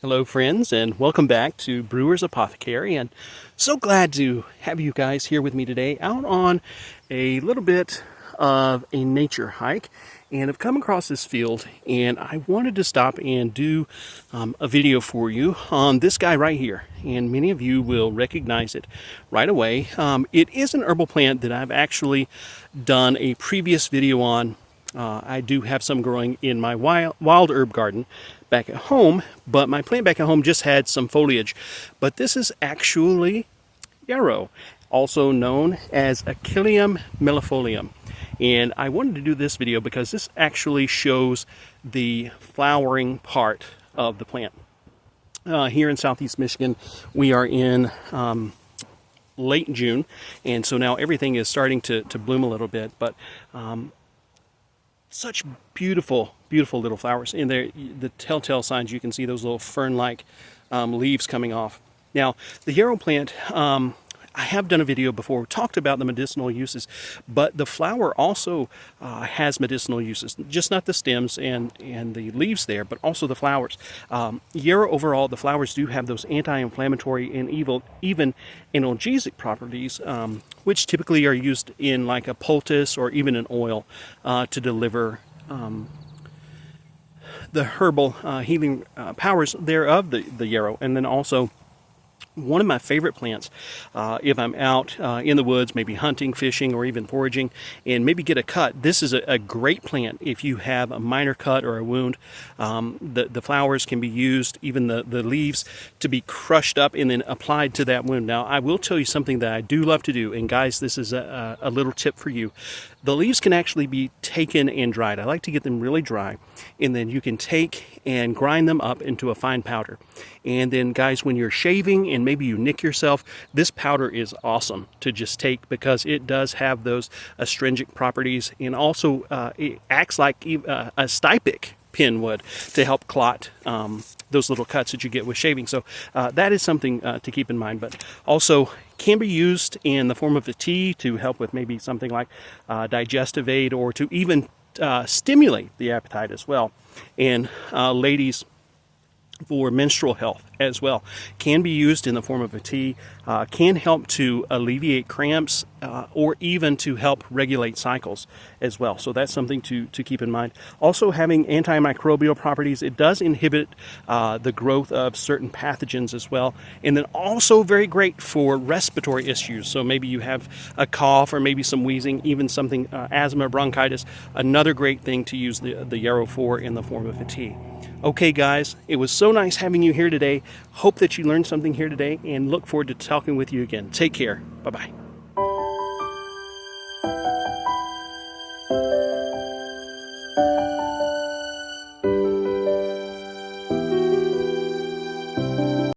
Hello friends, and welcome back to Brewer's Apothecary, and so glad to have you guys here with me today out on a little bit of a nature hike. And I've come across this field and I wanted to stop and do a video for you on this guy right here, and many of you will recognize it right away. It is an herbal plant that I've actually done a previous video on. I do have some growing in my wild herb garden back at home, but my plant back at home just had some foliage. But this is actually yarrow, also known as Achilleum millefolium. And I wanted to do this video because this actually shows the flowering part of the plant. Here in southeast Michigan, we are in late June, and so now everything is starting to bloom a little bit, but such beautiful little flowers in there. The telltale signs, you can see those little fern-like leaves coming off. Now the yarrow plant, I have done a video before, talked about the medicinal uses, but the flower also has medicinal uses, just not the stems and the leaves there, but also the flowers. Yarrow overall, the flowers do have those anti-inflammatory and even analgesic properties, which typically are used in like a poultice or even an oil to deliver the herbal healing powers thereof, the yarrow. And then also, one of my favorite plants, if I'm out in the woods, maybe hunting, fishing, or even foraging, and maybe get a cut, this is a great plant if you have a minor cut or a wound. The flowers can be used, even the leaves, to be crushed up and then applied to that wound. Now, I will tell you something that I do love to do, and guys, this is a little tip for you. The leaves can actually be taken and dried. I like to get them really dry, and then you can take and grind them up into a fine powder. And then, guys, when you're shaving and maybe you nick yourself, this powder is awesome to just take because it does have those astringent properties, and also it acts like a stypic pin would to help clot those little cuts that you get with shaving. So that is something to keep in mind, but also can be used in the form of a tea to help with maybe something like digestive aid, or to even stimulate the appetite as well. And ladies, for menstrual health as well, can be used in the form of a tea, can help to alleviate cramps, or even to help regulate cycles as well. So that's something to keep in mind. Also, having antimicrobial properties, it does inhibit the growth of certain pathogens as well. And then also very great for respiratory issues. So maybe you have a cough or maybe some wheezing, even something asthma, bronchitis, another great thing to use the yarrow for in the form of a tea. Okay, guys, it was so nice having you here today. Hope that you learned something here today, and look forward to talking with you again. Take care. Bye-bye.